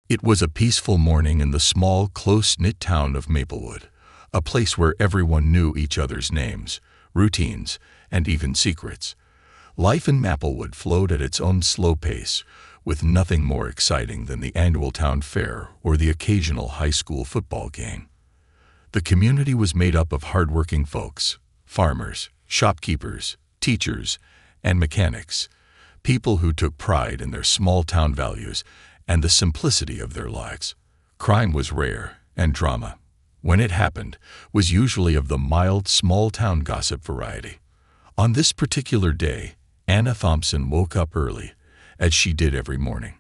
It was a peaceful morning in the small, close-knit town of Maplewood, a place where everyone knew each other's names, routines, and even secrets. Life in Maplewood flowed at its own slow pace, with nothing more exciting than the annual town fair or the occasional high school football game. The community was made up of hardworking folks, farmers, shopkeepers, teachers, and mechanics, people who took pride in their small-town values and the simplicity of their lives. Crime was rare, and drama, when it happened, was usually of the mild, small-town gossip variety. On this particular day, Anna Thompson woke up early, as she did every morning.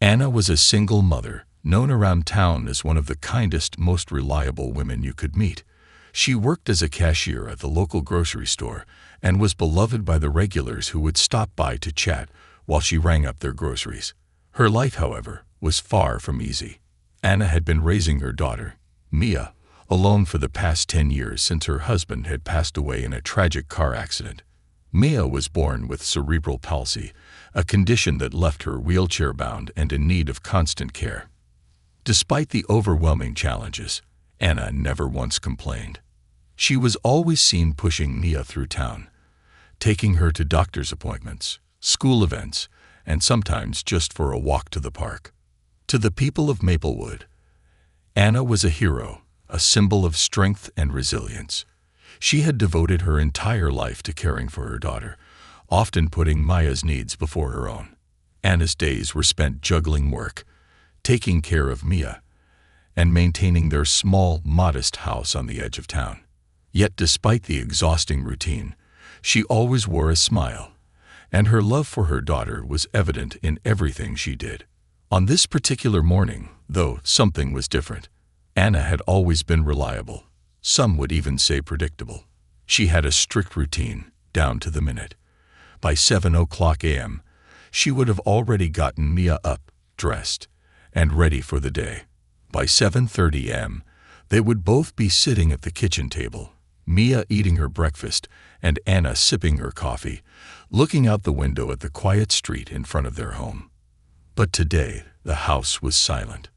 Anna was a single mother, known around town as one of the kindest, most reliable women you could meet. She worked as a cashier at the local grocery store and was beloved by the regulars who would stop by to chat while she rang up their groceries. Her life, however, was far from easy. Anna had been raising her daughter, Mia, alone for the past 10 years since her husband had passed away in a tragic car accident. Mia was born with cerebral palsy, a condition that left her wheelchair-bound and in need of constant care. Despite the overwhelming challenges, Anna never once complained. She was always seen pushing Mia through town, taking her to doctor's appointments, school events, and sometimes just for a walk to the park. To the people of Maplewood, Anna was a hero, a symbol of strength and resilience. She had devoted her entire life to caring for her daughter, often putting Mia's needs before her own. Anna's days were spent juggling work, taking care of Mia, and maintaining their small, modest house on the edge of town. Yet despite the exhausting routine, she always wore a smile, and her love for her daughter was evident in everything she did. On this particular morning, though, something was different. Anna had always been reliable. Some would even say predictable. She had a strict routine, down to the minute. By 7:00 a.m., she would have already gotten Mia up, dressed, and ready for the day. By 7:30 a.m., they would both be sitting at the kitchen table, Mia eating her breakfast and Anna sipping her coffee, looking out the window at the quiet street in front of their home. But today, the house was silent.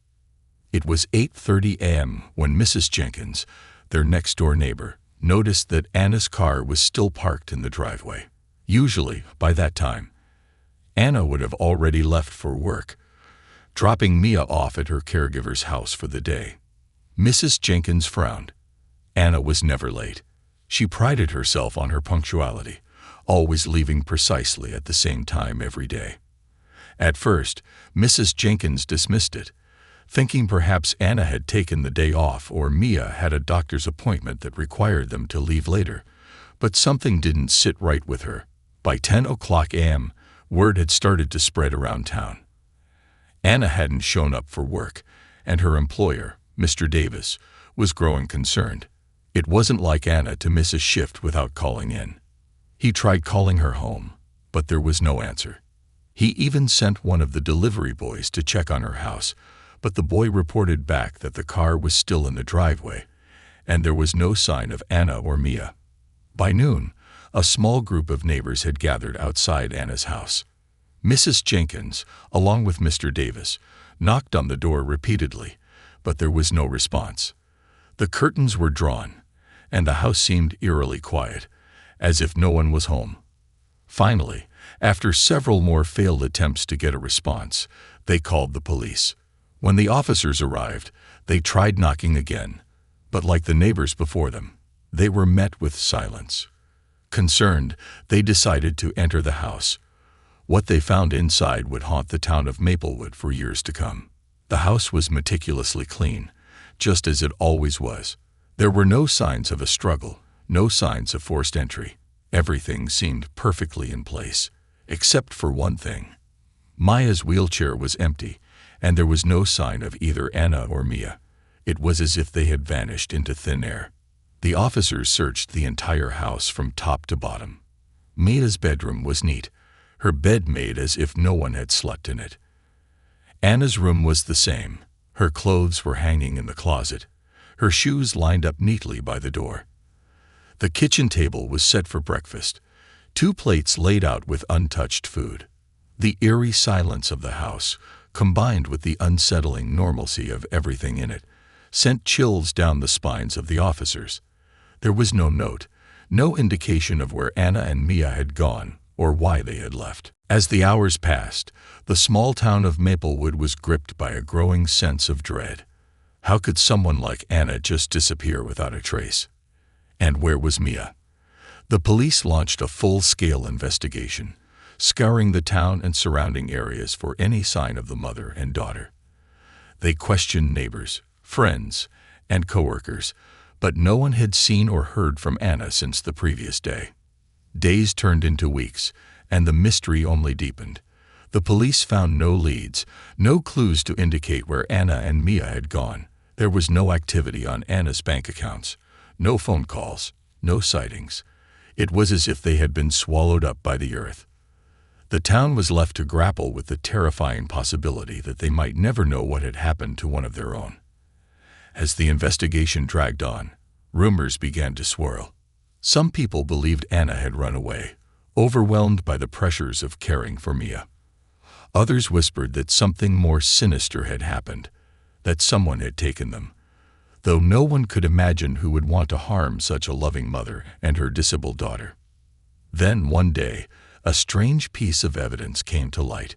It was 8:30 a.m. when Mrs. Jenkins, their next-door neighbor, noticed that Anna's car was still parked in the driveway. Usually, by that time, Anna would have already left for work, dropping Mia off at her caregiver's house for the day. Mrs. Jenkins frowned. Anna was never late. She prided herself on her punctuality, always leaving precisely at the same time every day. At first, Mrs. Jenkins dismissed it, thinking perhaps Anna had taken the day off or Mia had a doctor's appointment that required them to leave later. But something didn't sit right with her. By 10:00 a.m., word had started to spread around town. Anna hadn't shown up for work, and her employer, Mr. Davis, was growing concerned. It wasn't like Anna to miss a shift without calling in. He tried calling her home, but there was no answer. He even sent one of the delivery boys to check on her house, but the boy reported back that the car was still in the driveway, and there was no sign of Anna or Mia. By noon, a small group of neighbors had gathered outside Anna's house. Mrs. Jenkins, along with Mr. Davis, knocked on the door repeatedly, but there was no response. The curtains were drawn, and the house seemed eerily quiet, as if no one was home. Finally, after several more failed attempts to get a response, they called the police. When the officers arrived, they tried knocking again, but like the neighbors before them, they were met with silence. Concerned, they decided to enter the house. What they found inside would haunt the town of Maplewood for years to come. The house was meticulously clean, just as it always was. There were no signs of a struggle, no signs of forced entry. Everything seemed perfectly in place, except for one thing. Mia's wheelchair was empty, and there was no sign of either Anna or Mia. It was as if they had vanished into thin air. The officers searched the entire house from top to bottom. Mia's bedroom was neat, her bed made as if no one had slept in it. Anna's room was the same. Her clothes were hanging in the closet, her shoes lined up neatly by the door. The kitchen table was set for breakfast, 2 plates laid out with untouched food. The eerie silence of the house, combined with the unsettling normalcy of everything in it, sent chills down the spines of the officers. There was no note, no indication of where Anna and Mia had gone or why they had left. As the hours passed, the small town of Maplewood was gripped by a growing sense of dread. How could someone like Anna just disappear without a trace? And where was Mia? The police launched a full-scale investigation, scouring the town and surrounding areas for any sign of the mother and daughter. They questioned neighbors, friends, and coworkers, but no one had seen or heard from Anna since the previous day. Days turned into weeks, and the mystery only deepened. The police found no leads, no clues to indicate where Anna and Mia had gone. There was no activity on Anna's bank accounts, no phone calls, no sightings. It was as if they had been swallowed up by the earth. The town was left to grapple with the terrifying possibility that they might never know what had happened to one of their own. As the investigation dragged on, rumors began to swirl. Some people believed Anna had run away, overwhelmed by the pressures of caring for Mia. Others whispered that something more sinister had happened, that someone had taken them, though no one could imagine who would want to harm such a loving mother and her disabled daughter. Then, one day, a strange piece of evidence came to light.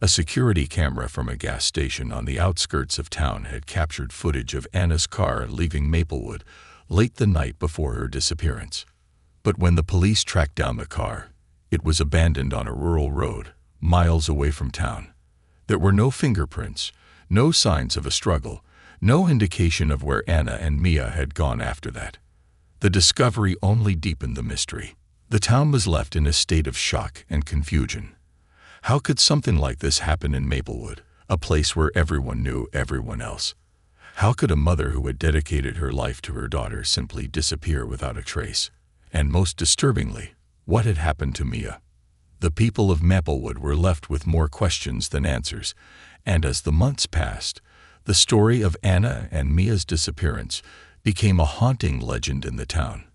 A security camera from a gas station on the outskirts of town had captured footage of Anna's car leaving Maplewood late the night before her disappearance. But when the police tracked down the car, it was abandoned on a rural road, miles away from town. There were no fingerprints, no signs of a struggle, no indication of where Anna and Mia had gone after that. The discovery only deepened the mystery. The town was left in a state of shock and confusion. How could something like this happen in Maplewood, a place where everyone knew everyone else? How could a mother who had dedicated her life to her daughter simply disappear without a trace? And most disturbingly, what had happened to Mia? The people of Maplewood were left with more questions than answers, and as the months passed, the story of Anna and Mia's disappearance became a haunting legend in the town.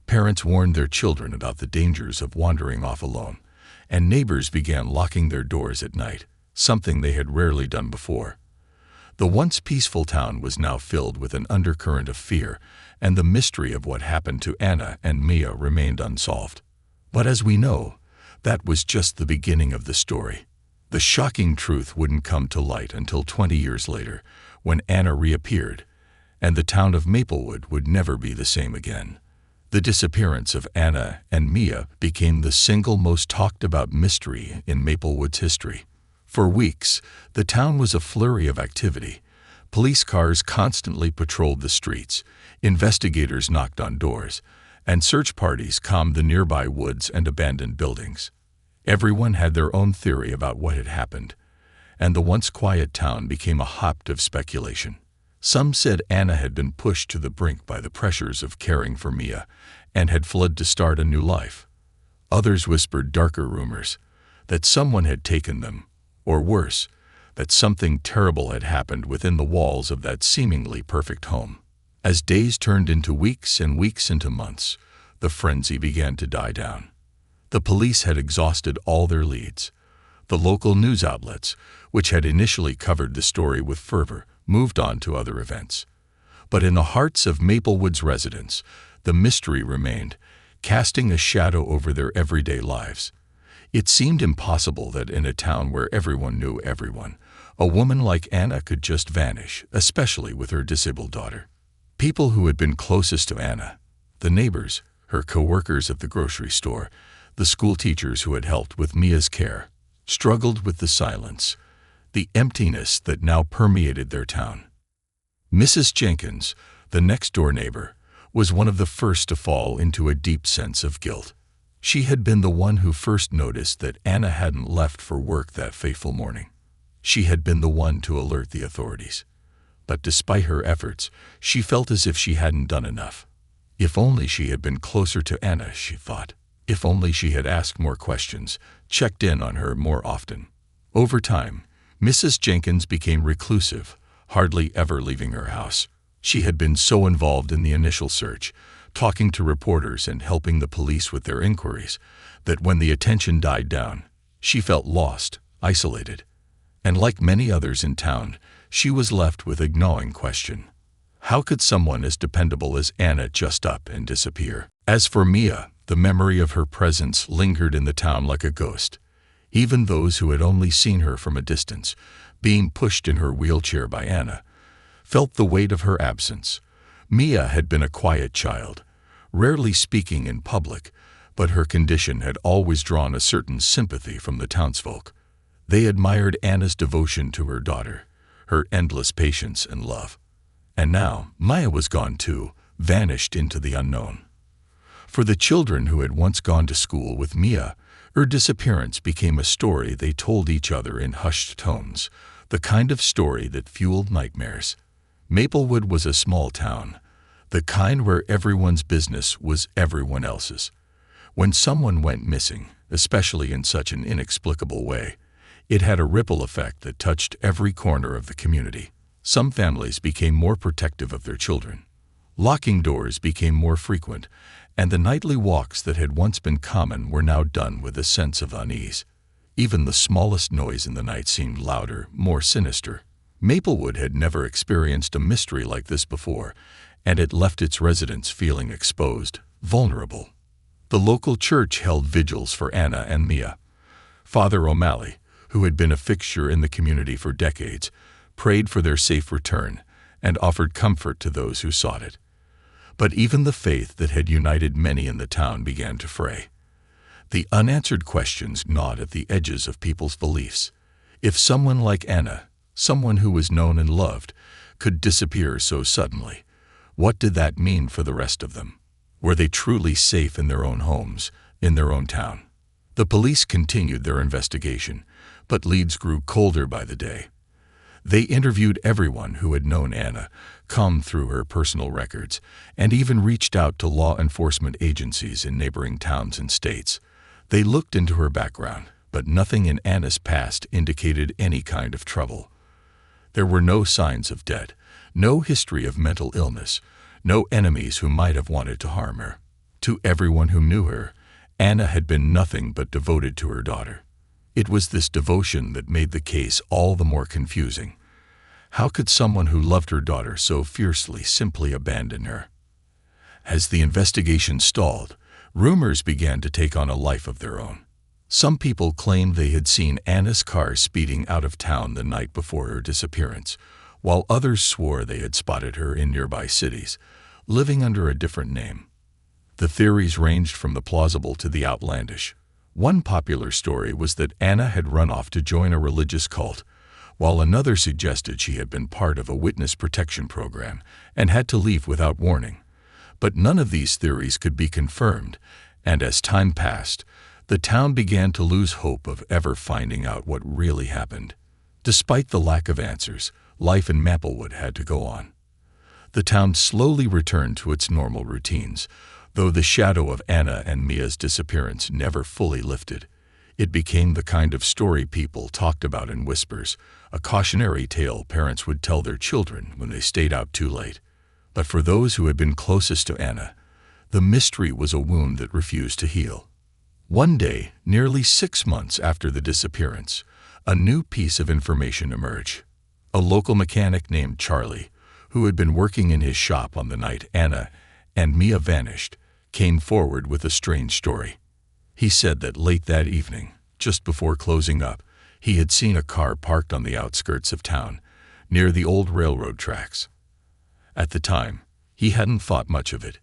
Parents warned their children about the dangers of wandering off alone, and neighbors began locking their doors at night, something they had rarely done before. The once peaceful town was now filled with an undercurrent of fear, and the mystery of what happened to Anna and Mia remained unsolved. But as we know, that was just the beginning of the story. The shocking truth wouldn't come to light until 20 years later, when Anna reappeared, and the town of Maplewood would never be the same again. The disappearance of Anna and Mia became the single most talked about mystery in Maplewood's history. For weeks, the town was a flurry of activity. Police cars constantly patrolled the streets, investigators knocked on doors, and search parties combed the nearby woods and abandoned buildings. Everyone had their own theory about what had happened, and the once quiet town became a hotbed of speculation. Some said Anna had been pushed to the brink by the pressures of caring for Mia and had fled to start a new life. Others whispered darker rumors, that someone had taken them, or worse, that something terrible had happened within the walls of that seemingly perfect home. As days turned into weeks and weeks into months, the frenzy began to die down. The police had exhausted all their leads. The local news outlets, which had initially covered the story with fervor, moved on to other events. But in the hearts of Maplewood's residents, the mystery remained, casting a shadow over their everyday lives. It seemed impossible that in a town where everyone knew everyone, a woman like Anna could just vanish, especially with her disabled daughter. People who had been closest to Anna, the neighbors, her co-workers at the grocery store, the school teachers who had helped with Mia's care, struggled with the silence, the emptiness that now permeated their town. Mrs. Jenkins, the next-door neighbor, was one of the first to fall into a deep sense of guilt. She had been the one who first noticed that Anna hadn't left for work that fateful morning. She had been the one to alert the authorities. But despite her efforts, she felt as if she hadn't done enough. If only she had been closer to Anna, she thought. If only she had asked more questions, checked in on her more often. Over time, Mrs. Jenkins became reclusive, hardly ever leaving her house. She had been so involved in the initial search, talking to reporters and helping the police with their inquiries, that when the attention died down, she felt lost, isolated. And like many others in town, she was left with a gnawing question. How could someone as dependable as Anna just up and disappear? As for Mia, the memory of her presence lingered in the town like a ghost. Even those who had only seen her from a distance, being pushed in her wheelchair by Anna, felt the weight of her absence. Mia had been a quiet child, rarely speaking in public, but her condition had always drawn a certain sympathy from the townsfolk. They admired Anna's devotion to her daughter, her endless patience and love. And now, Mia was gone too, vanished into the unknown. For the children who had once gone to school with Mia, her disappearance became a story they told each other in hushed tones, the kind of story that fueled nightmares. Maplewood was a small town, the kind where everyone's business was everyone else's. When someone went missing, especially in such an inexplicable way, it had a ripple effect that touched every corner of the community. Some families became more protective of their children. Locking doors became more frequent, and the nightly walks that had once been common were now done with a sense of unease. Even the smallest noise in the night seemed louder, more sinister. Maplewood had never experienced a mystery like this before, and it left its residents feeling exposed, vulnerable. The local church held vigils for Anna and Mia. Father O'Malley, who had been a fixture in the community for decades, prayed for their safe return and offered comfort to those who sought it. But even the faith that had united many in the town began to fray. The unanswered questions gnawed at the edges of people's beliefs. If someone like Anna, someone who was known and loved, could disappear so suddenly, what did that mean for the rest of them? Were they truly safe in their own homes, in their own town? The police continued their investigation, but leads grew colder by the day. They interviewed everyone who had known Anna, combed through her personal records, and even reached out to law enforcement agencies in neighboring towns and states. They looked into her background, but nothing in Anna's past indicated any kind of trouble. There were no signs of debt, no history of mental illness, no enemies who might have wanted to harm her. To everyone who knew her, Anna had been nothing but devoted to her daughter. It was this devotion that made the case all the more confusing. How could someone who loved her daughter so fiercely simply abandon her? As the investigation stalled, rumors began to take on a life of their own. Some people claimed they had seen Anna's car speeding out of town the night before her disappearance, while others swore they had spotted her in nearby cities, living under a different name. The theories ranged from the plausible to the outlandish. One popular story was that Anna had run off to join a religious cult, while another suggested she had been part of a witness protection program and had to leave without warning. But none of these theories could be confirmed, and as time passed, the town began to lose hope of ever finding out what really happened. Despite the lack of answers, life in Maplewood had to go on. The town slowly returned to its normal routines, though the shadow of Anna and Mia's disappearance never fully lifted. It became the kind of story people talked about in whispers, a cautionary tale parents would tell their children when they stayed out too late. But for those who had been closest to Anna, the mystery was a wound that refused to heal. One day, nearly 6 months after the disappearance, a new piece of information emerged. A local mechanic named Charlie, who had been working in his shop on the night Anna and Mia vanished, came forward with a strange story. He said that late that evening, just before closing up, he had seen a car parked on the outskirts of town, near the old railroad tracks. At the time, he hadn't thought much of it.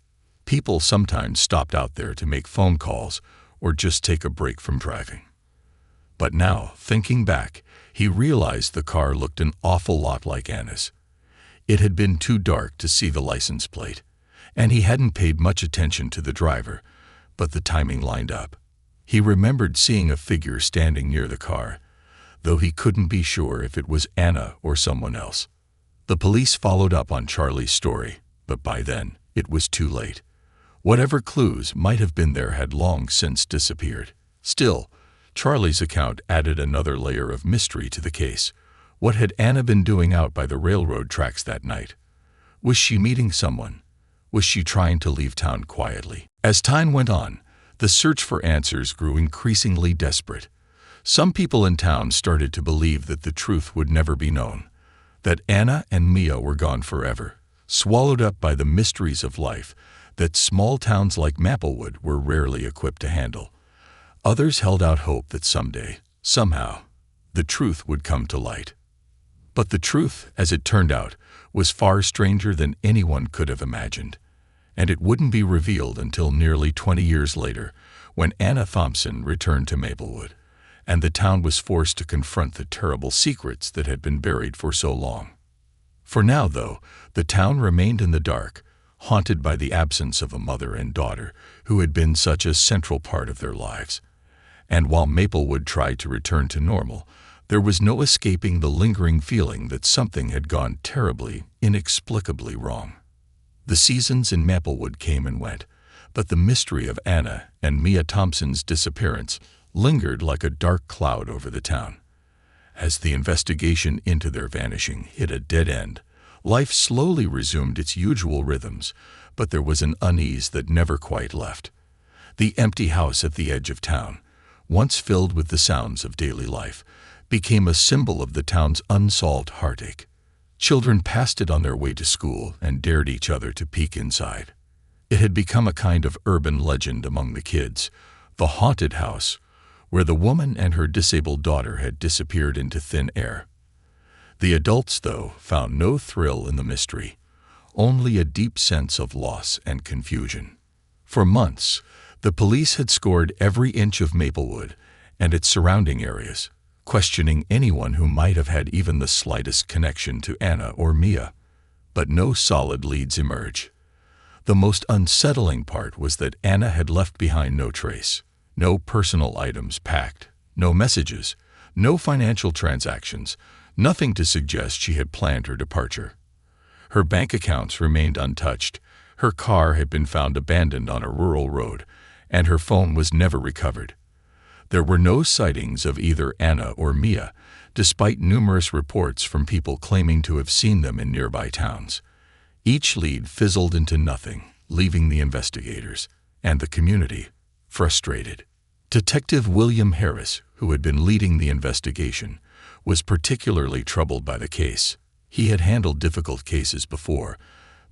People sometimes stopped out there to make phone calls or just take a break from driving. But now, thinking back, he realized the car looked an awful lot like Anna's. It had been too dark to see the license plate, and he hadn't paid much attention to the driver, but the timing lined up. He remembered seeing a figure standing near the car, though he couldn't be sure if it was Anna or someone else. The police followed up on Charlie's story, but by then, it was too late. Whatever clues might have been there had long since disappeared. Still, Charlie's account added another layer of mystery to the case. What had Anna been doing out by the railroad tracks that night? Was she meeting someone? Was she trying to leave town quietly? As time went on, the search for answers grew increasingly desperate. Some people in town started to believe that the truth would never be known, that Anna and Mia were gone forever, swallowed up by the mysteries of life that small towns like Maplewood were rarely equipped to handle. Others held out hope that someday, somehow, the truth would come to light. But the truth, as it turned out, was far stranger than anyone could have imagined, and it wouldn't be revealed until nearly 20 years later, when Anna Thompson returned to Maplewood, and the town was forced to confront the terrible secrets that had been buried for so long. For now, though, the town remained in the dark, haunted by the absence of a mother and daughter who had been such a central part of their lives. And while Maplewood tried to return to normal, there was no escaping the lingering feeling that something had gone terribly, inexplicably wrong. The seasons in Maplewood came and went, but the mystery of Anna and Mia Thompson's disappearance lingered like a dark cloud over the town. As the investigation into their vanishing hit a dead end, life slowly resumed its usual rhythms, but there was an unease that never quite left. The empty house at the edge of town, once filled with the sounds of daily life, became a symbol of the town's unsolved heartache. Children passed it on their way to school and dared each other to peek inside. It had become a kind of urban legend among the kids, the haunted house, where the woman and her disabled daughter had disappeared into thin air. The adults, though, found no thrill in the mystery, only a deep sense of loss and confusion. For months, the police had scoured every inch of Maplewood and its surrounding areas, questioning anyone who might have had even the slightest connection to Anna or Mia, but no solid leads emerged. The most unsettling part was that Anna had left behind no trace, no personal items packed, no messages, no financial transactions, nothing to suggest she had planned her departure. Her bank accounts remained untouched, her car had been found abandoned on a rural road, and her phone was never recovered. There were no sightings of either Anna or Mia, despite numerous reports from people claiming to have seen them in nearby towns. Each lead fizzled into nothing, leaving the investigators and the community frustrated. Detective William Harris, who had been leading the investigation, was particularly troubled by the case. He had handled difficult cases before,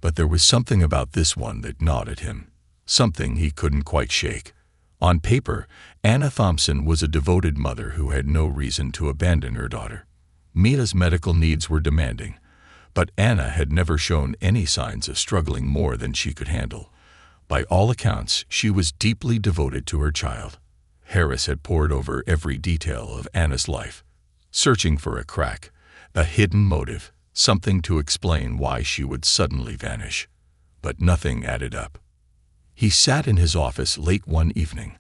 but there was something about this one that gnawed at him, something he couldn't quite shake. On paper, Anna Thompson was a devoted mother who had no reason to abandon her daughter. Mia's medical needs were demanding, but Anna had never shown any signs of struggling more than she could handle. By all accounts, she was deeply devoted to her child. Harris had pored over every detail of Anna's life, searching for a crack, a hidden motive, something to explain why she would suddenly vanish. But nothing added up. He sat in his office late one evening,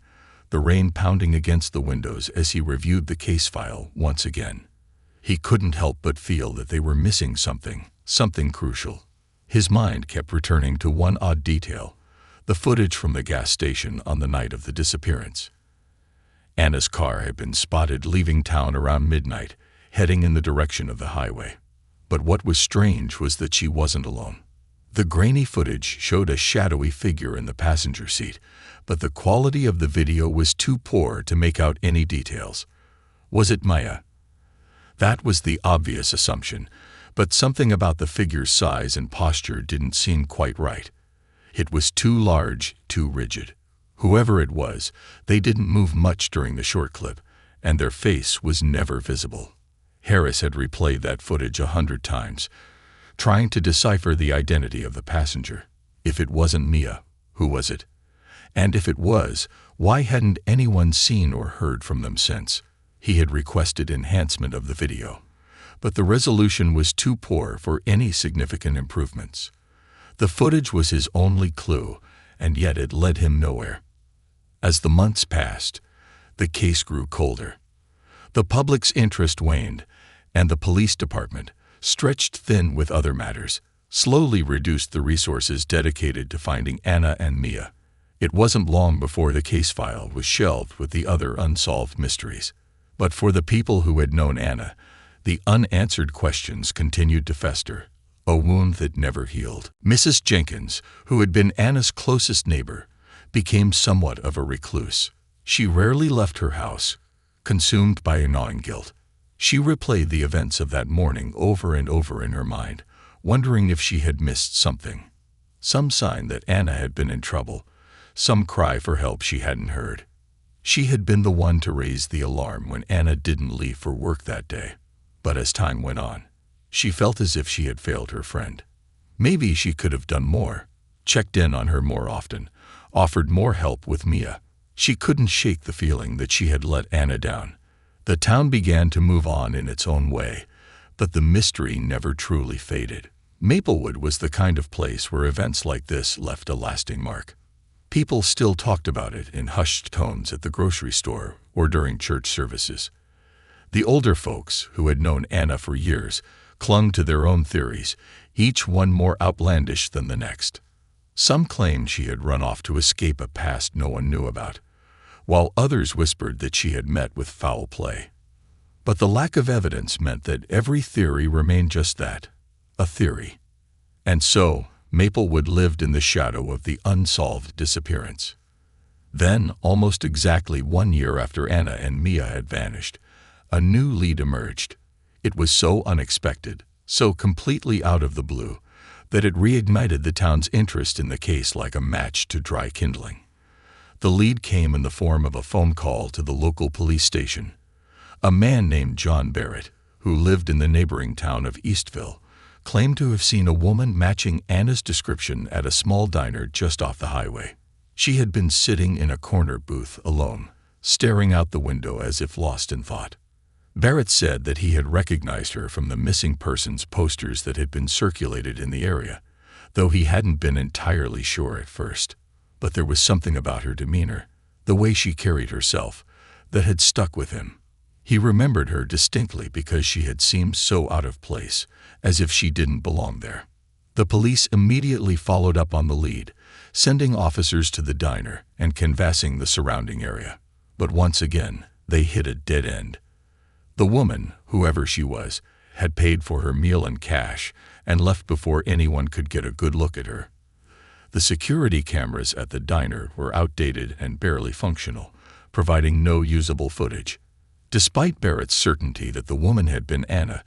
the rain pounding against the windows as he reviewed the case file once again. He couldn't help but feel that they were missing something crucial. His mind kept returning to one odd detail, the footage from the gas station on the night of the disappearance. Anna's car had been spotted leaving town around midnight, heading in the direction of the highway. But what was strange was that she wasn't alone. The grainy footage showed a shadowy figure in the passenger seat, but the quality of the video was too poor to make out any details. Was it Maya? That was the obvious assumption, but something about the figure's size and posture didn't seem quite right. It was too large, too rigid. Whoever it was, they didn't move much during the short clip, and their face was never visible. Harris had replayed that footage 100 times, trying to decipher the identity of the passenger. If it wasn't Mia, who was it? And if it was, why hadn't anyone seen or heard from them since? He had requested enhancement of the video, but the resolution was too poor for any significant improvements. The footage was his only clue, and yet it led him nowhere. As the months passed, the case grew colder. The public's interest waned, and the police department, stretched thin with other matters, slowly reduced the resources dedicated to finding Anna and Mia. It wasn't long before the case file was shelved with the other unsolved mysteries. But for the people who had known Anna, the unanswered questions continued to fester, a wound that never healed. Mrs. Jenkins, who had been Anna's closest neighbor, became somewhat of a recluse. She rarely left her house, consumed by a gnawing guilt. She replayed the events of that morning over and over in her mind, wondering if she had missed something. Some sign that Anna had been in trouble, some cry for help she hadn't heard. She had been the one to raise the alarm when Anna didn't leave for work that day. But as time went on, she felt as if she had failed her friend. Maybe she could have done more, checked in on her more often, offered more help with Mia. She couldn't shake the feeling that she had let Anna down. The town began to move on in its own way, but the mystery never truly faded. Maplewood was the kind of place where events like this left a lasting mark. People still talked about it in hushed tones at the grocery store or during church services. The older folks, who had known Anna for years, clung to their own theories, each one more outlandish than the next. Some claimed she had run off to escape a past no one knew about, while others whispered that she had met with foul play. But the lack of evidence meant that every theory remained just that, a theory. And so, Maplewood lived in the shadow of the unsolved disappearance. Then, almost exactly 1 year after Anna and Mia had vanished, a new lead emerged. It was so unexpected, so completely out of the blue, that it reignited the town's interest in the case like a match to dry kindling. The lead came in the form of a phone call to the local police station. A man named John Barrett, who lived in the neighboring town of Eastville, claimed to have seen a woman matching Anna's description at a small diner just off the highway. She had been sitting in a corner booth alone, staring out the window as if lost in thought. Barrett said that he had recognized her from the missing persons posters that had been circulated in the area, though he hadn't been entirely sure at first. But there was something about her demeanor, the way she carried herself, that had stuck with him. He remembered her distinctly because she had seemed so out of place, as if she didn't belong there. The police immediately followed up on the lead, sending officers to the diner and canvassing the surrounding area. But once again, they hit a dead end. The woman, whoever she was, had paid for her meal in cash and left before anyone could get a good look at her. The security cameras at the diner were outdated and barely functional, providing no usable footage. Despite Barrett's certainty that the woman had been Anna,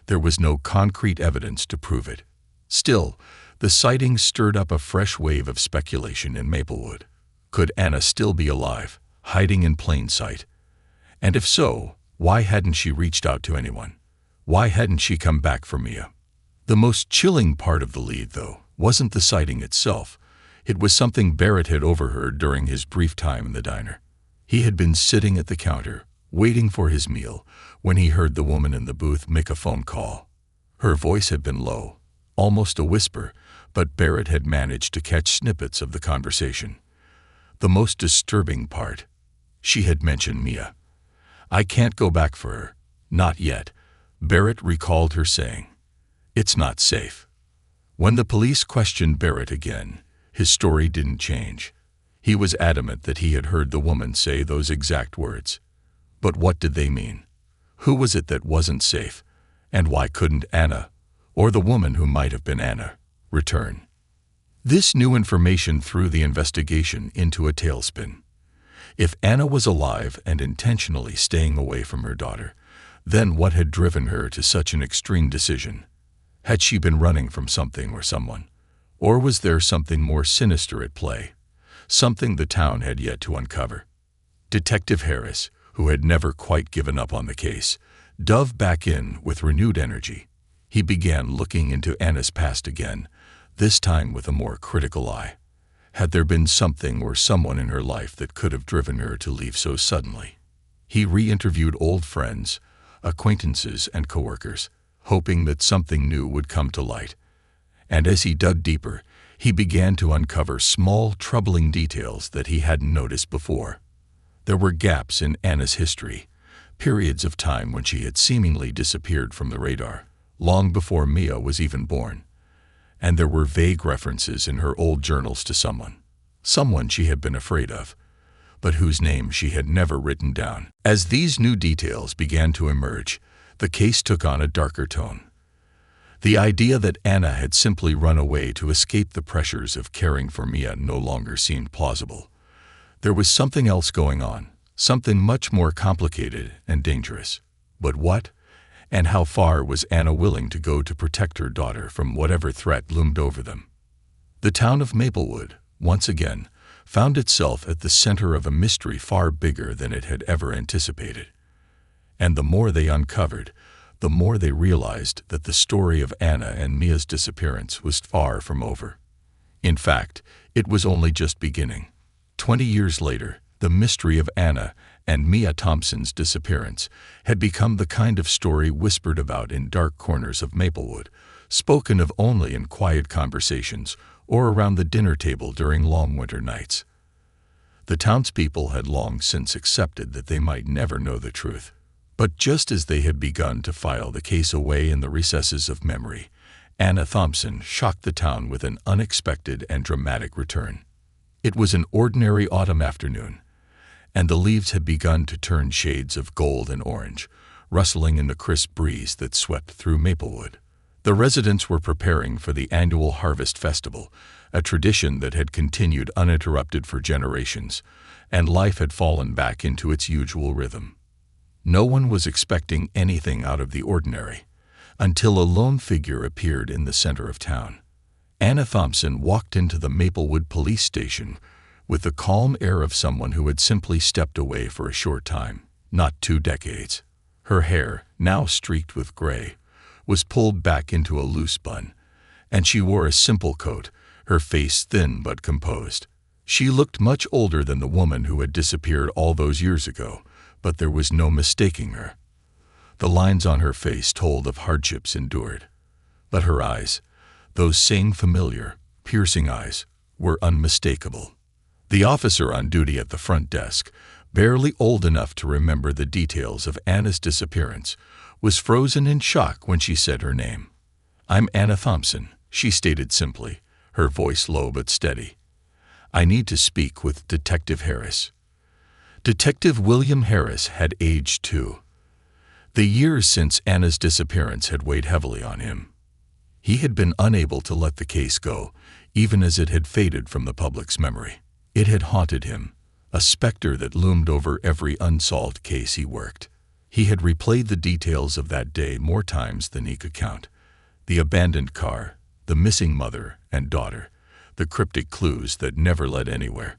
there was no concrete evidence to prove it. Still, the sighting stirred up a fresh wave of speculation in Maplewood. Could Anna still be alive, hiding in plain sight? And if so, why hadn't she reached out to anyone? Why hadn't she come back for Mia? The most chilling part of the lead, though, wasn't the sighting itself. It was something Barrett had overheard during his brief time in the diner. He had been sitting at the counter, waiting for his meal, when he heard the woman in the booth make a phone call. Her voice had been low, almost a whisper, but Barrett had managed to catch snippets of the conversation. The most disturbing part, she had mentioned Mia. "I can't go back for her. Not yet," Barrett recalled her saying. "It's not safe." When the police questioned Barrett again, his story didn't change. He was adamant that he had heard the woman say those exact words. But what did they mean? Who was it that wasn't safe? And why couldn't Anna, or the woman who might have been Anna, return? This new information threw the investigation into a tailspin. If Anna was alive and intentionally staying away from her daughter, then what had driven her to such an extreme decision? Had she been running from something or someone? Or was there something more sinister at play? Something the town had yet to uncover. Detective Harris, who had never quite given up on the case, dove back in with renewed energy. He began looking into Anna's past again, this time with a more critical eye. Had there been something or someone in her life that could have driven her to leave so suddenly? He re-interviewed old friends, acquaintances, and coworkers, hoping that something new would come to light. And as he dug deeper, he began to uncover small, troubling details that he hadn't noticed before. There were gaps in Anna's history, periods of time when she had seemingly disappeared from the radar, long before Mia was even born. And there were vague references in her old journals to someone she had been afraid of, but whose name she had never written down. As these new details began to emerge, the case took on a darker tone. The idea that Anna had simply run away to escape the pressures of caring for Mia no longer seemed plausible. There was something else going on, something much more complicated and dangerous. But what and how far was Anna willing to go to protect her daughter from whatever threat loomed over them? The town of Maplewood, once again, found itself at the center of a mystery far bigger than it had ever anticipated. And the more they uncovered, the more they realized that the story of Anna and Mia's disappearance was far from over. In fact, it was only just beginning. 20 years later, the mystery of Anna and Mia Thompson's disappearance had become the kind of story whispered about in dark corners of Maplewood, spoken of only in quiet conversations or around the dinner table during long winter nights. The townspeople had long since accepted that they might never know the truth. But just as they had begun to file the case away in the recesses of memory, Anna Thompson shocked the town with an unexpected and dramatic return. It was an ordinary autumn afternoon, and the leaves had begun to turn shades of gold and orange, rustling in the crisp breeze that swept through Maplewood. The residents were preparing for the annual Harvest Festival, a tradition that had continued uninterrupted for generations, and life had fallen back into its usual rhythm. No one was expecting anything out of the ordinary, until a lone figure appeared in the center of town. Anna Thompson walked into the Maplewood police station with the calm air of someone who had simply stepped away for a short time, not 2 decades. Her hair, now streaked with gray, was pulled back into a loose bun, and she wore a simple coat, her face thin but composed. She looked much older than the woman who had disappeared all those years ago, but there was no mistaking her. The lines on her face told of hardships endured, but her eyes, those same familiar, piercing eyes, were unmistakable. The officer on duty at the front desk, barely old enough to remember the details of Anna's disappearance, was frozen in shock when she said her name. "I'm Anna Thompson," she stated simply, her voice low but steady. "I need to speak with Detective Harris." Detective William Harris had aged too. The years since Anna's disappearance had weighed heavily on him. He had been unable to let the case go, even as it had faded from the public's memory. It had haunted him, a specter that loomed over every unsolved case he worked. He had replayed the details of that day more times than he could count. The abandoned car, the missing mother and daughter, the cryptic clues that never led anywhere.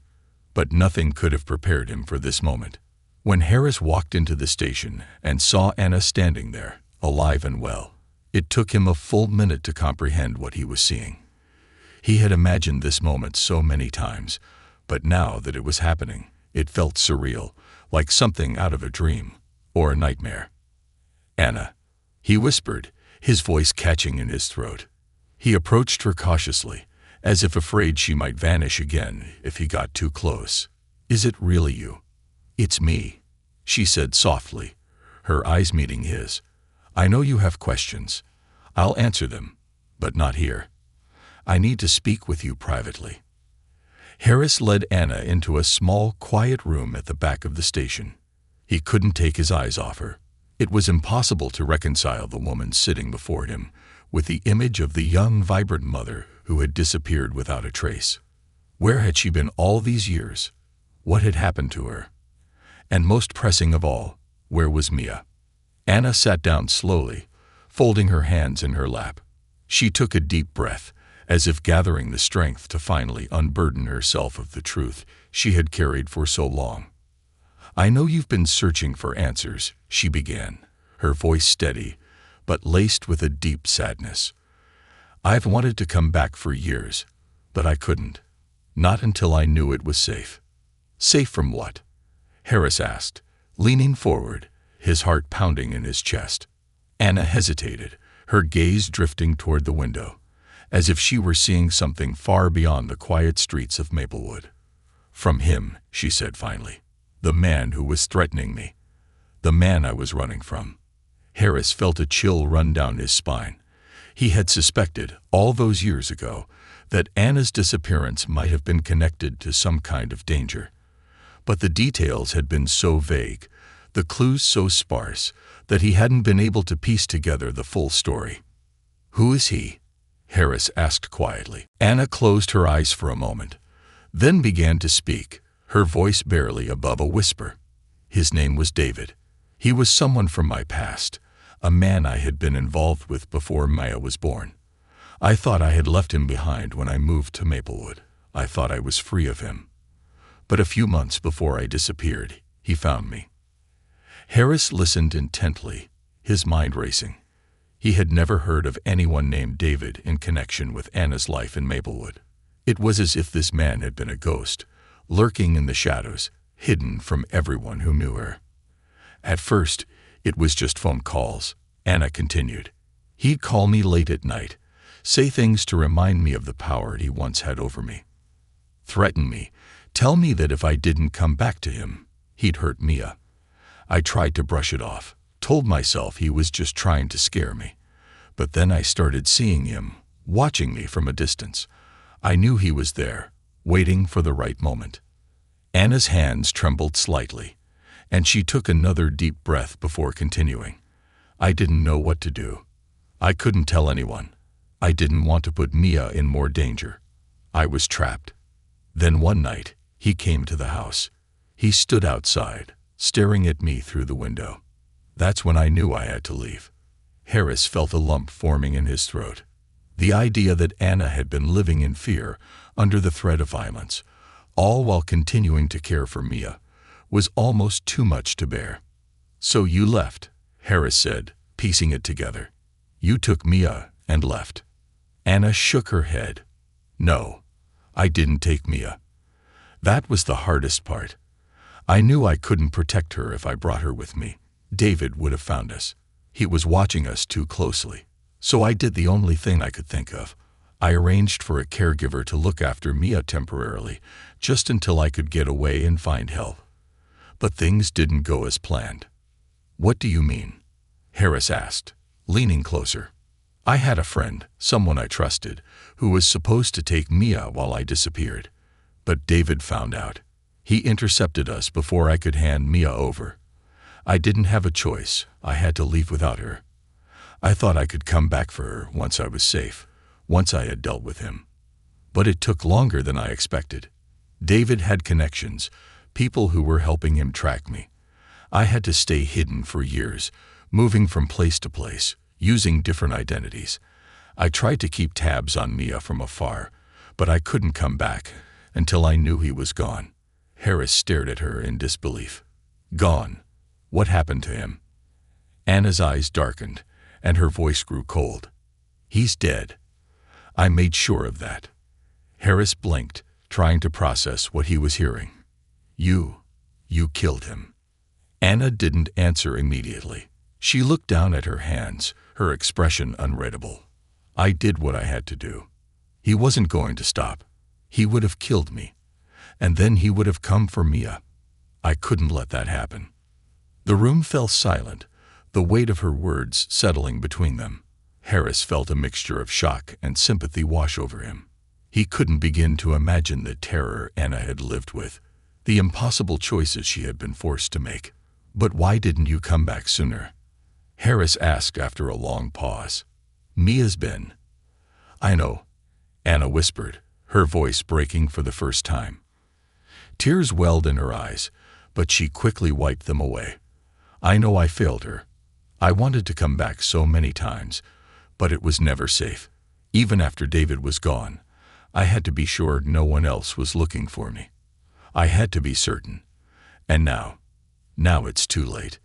But nothing could have prepared him for this moment. When Harris walked into the station and saw Anna standing there, alive and well, it took him a full minute to comprehend what he was seeing. He had imagined this moment so many times, but now that it was happening, it felt surreal, like something out of a dream or a nightmare. "Anna," he whispered, his voice catching in his throat. He approached her cautiously, as if afraid she might vanish again if he got too close. "Is it really you?" "It's me," she said softly, her eyes meeting his. "I know you have questions. I'll answer them, but not here. I need to speak with you privately." Harris led Anna into a small, quiet room at the back of the station. He couldn't take his eyes off her. It was impossible to reconcile the woman sitting before him with the image of the young, vibrant mother who had disappeared without a trace. Where had she been all these years? What had happened to her? And most pressing of all, where was Mia? Anna sat down slowly, folding her hands in her lap. She took a deep breath, as if gathering the strength to finally unburden herself of the truth she had carried for so long. "I know you've been searching for answers," she began, her voice steady, but laced with a deep sadness. "I've wanted to come back for years, but I couldn't. Not until I knew it was safe." "Safe from what?" Harris asked, leaning forward, his heart pounding in his chest. Anna hesitated, her gaze drifting toward the window, as if she were seeing something far beyond the quiet streets of Maplewood. "From him," she said finally. "The man who was threatening me. The man I was running from." Harris felt a chill run down his spine. He had suspected, all those years ago, that Anna's disappearance might have been connected to some kind of danger. But the details had been so vague, the clues so sparse, that he hadn't been able to piece together the full story. "Who is he?" Harris asked quietly. Anna closed her eyes for a moment, then began to speak, her voice barely above a whisper. His name was David. He was someone from my past, a man I had been involved with before Maya was born. I thought I had left him behind when I moved to Maplewood. I thought I was free of him. But a few months before I disappeared, he found me. Harris listened intently, his mind racing. He had never heard of anyone named David in connection with Anna's life in Maplewood. It was as if this man had been a ghost, lurking in the shadows, hidden from everyone who knew her. At first, it was just phone calls, Anna continued. He'd call me late at night, say things to remind me of the power he once had over me. Threaten me, tell me that if I didn't come back to him, he'd hurt Mia. I tried to brush it off, told myself he was just trying to scare me. But then I started seeing him, watching me from a distance. I knew he was there, waiting for the right moment. Anna's hands trembled slightly, and she took another deep breath before continuing. I didn't know what to do. I couldn't tell anyone. I didn't want to put Mia in more danger. I was trapped. Then one night, he came to the house. He stood outside, staring at me through the window. That's when I knew I had to leave. Harris felt a lump forming in his throat. The idea that Anna had been living in fear, under the threat of violence, all while continuing to care for Mia, was almost too much to bear. So you left, Harris said, piecing it together. You took Mia and left. Anna shook her head. No, I didn't take Mia. That was the hardest part. I knew I couldn't protect her if I brought her with me. David would have found us. He was watching us too closely. So I did the only thing I could think of. I arranged for a caregiver to look after Mia temporarily, just until I could get away and find help. But things didn't go as planned. What do you mean? Harris asked, leaning closer. I had a friend, someone I trusted, who was supposed to take Mia while I disappeared. But David found out. He intercepted us before I could hand Mia over. I didn't have a choice. I had to leave without her. I thought I could come back for her once I was safe, once I had dealt with him. But it took longer than I expected. David had connections, people who were helping him track me. I had to stay hidden for years, moving from place to place, using different identities. I tried to keep tabs on Mia from afar, but I couldn't come back until I knew he was gone. Harris stared at her in disbelief. Gone? What happened to him? Anna's eyes darkened, and her voice grew cold. He's dead. I made sure of that. Harris blinked, trying to process what he was hearing. You killed him. Anna didn't answer immediately. She looked down at her hands, her expression unreadable. I did what I had to do. He wasn't going to stop. He would have killed me. And then he would have come for Mia. I couldn't let that happen. The room fell silent, the weight of her words settling between them. Harris felt a mixture of shock and sympathy wash over him. He couldn't begin to imagine the terror Anna had lived with, the impossible choices she had been forced to make. But why didn't you come back sooner? Harris asked after a long pause. Mia's been. I know, Anna whispered, her voice breaking for the first time. Tears welled in her eyes, but she quickly wiped them away. I know I failed her. I wanted to come back so many times, but it was never safe. Even after David was gone, I had to be sure no one else was looking for me. I had to be certain. And now it's too late.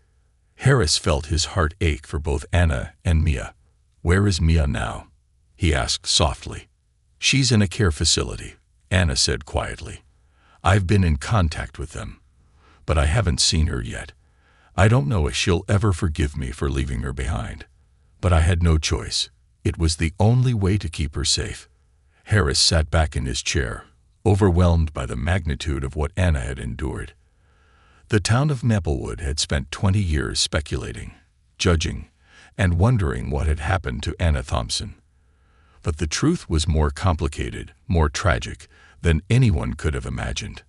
Harris felt his heart ache for both Anna and Mia. Where is Mia now? He asked softly. She's in a care facility, Anna said quietly. I've been in contact with them, but I haven't seen her yet. I don't know if she'll ever forgive me for leaving her behind. But I had no choice. It was the only way to keep her safe. Harris sat back in his chair, overwhelmed by the magnitude of what Anna had endured. The town of Maplewood had spent 20 years speculating, judging, and wondering what had happened to Anna Thompson. But the truth was more complicated, more tragic, than anyone could have imagined.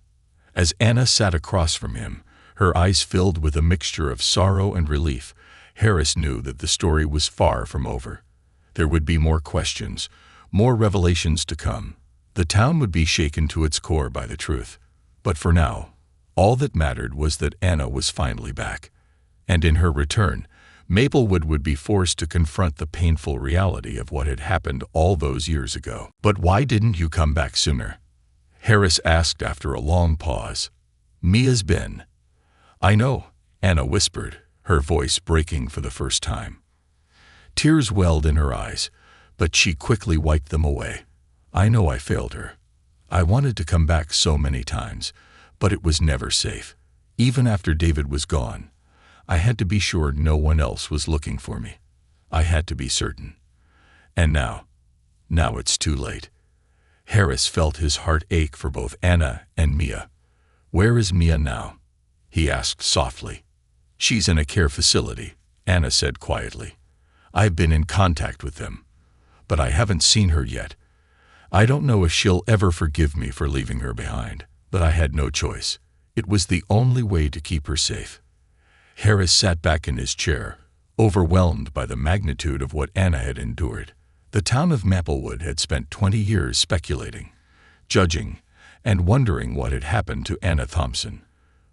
As Anna sat across from him, her eyes filled with a mixture of sorrow and relief, Harris knew that the story was far from over. There would be more questions, more revelations to come. The town would be shaken to its core by the truth. But for now, All that mattered was that Anna was finally back. And in her return, Maplewood would be forced to confront the painful reality of what had happened all those years ago. "But why didn't you come back sooner?" Harris asked after a long pause. "Mia's been—" "I know," Anna whispered, her voice breaking for the first time. Tears welled in her eyes, but she quickly wiped them away. "I know I failed her. I wanted to come back so many times, but it was never safe. Even after David was gone, I had to be sure no one else was looking for me. I had to be certain. And now it's too late." Harris felt his heart ache for both Anna and Mia. "Where is Mia now?" he asked softly. "She's in a care facility," Anna said quietly. "I've been in contact with them, but I haven't seen her yet. I don't know if she'll ever forgive me for leaving her behind, but I had no choice. It was the only way to keep her safe." Harris sat back in his chair, overwhelmed by the magnitude of what Anna had endured. The town of Maplewood had spent 20 years speculating, judging, and wondering what had happened to Anna Thompson.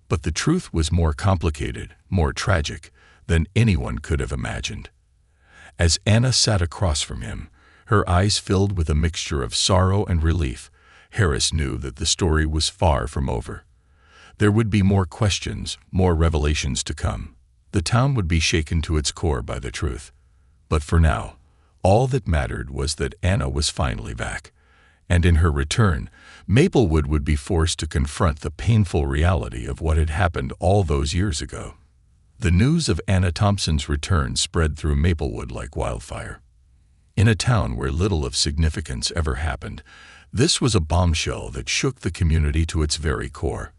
But the truth was more complicated, more tragic, than anyone could have imagined. As Anna sat across from him, her eyes filled with a mixture of sorrow and relief, Harris knew that the story was far from over. There would be more questions, more revelations to come. The town would be shaken to its core by the truth. But for now, all that mattered was that Anna was finally back. And in her return, Maplewood would be forced to confront the painful reality of what had happened all those years ago. The news of Anna Thompson's return spread through Maplewood like wildfire. In a town where little of significance ever happened, this was a bombshell that shook the community to its very core.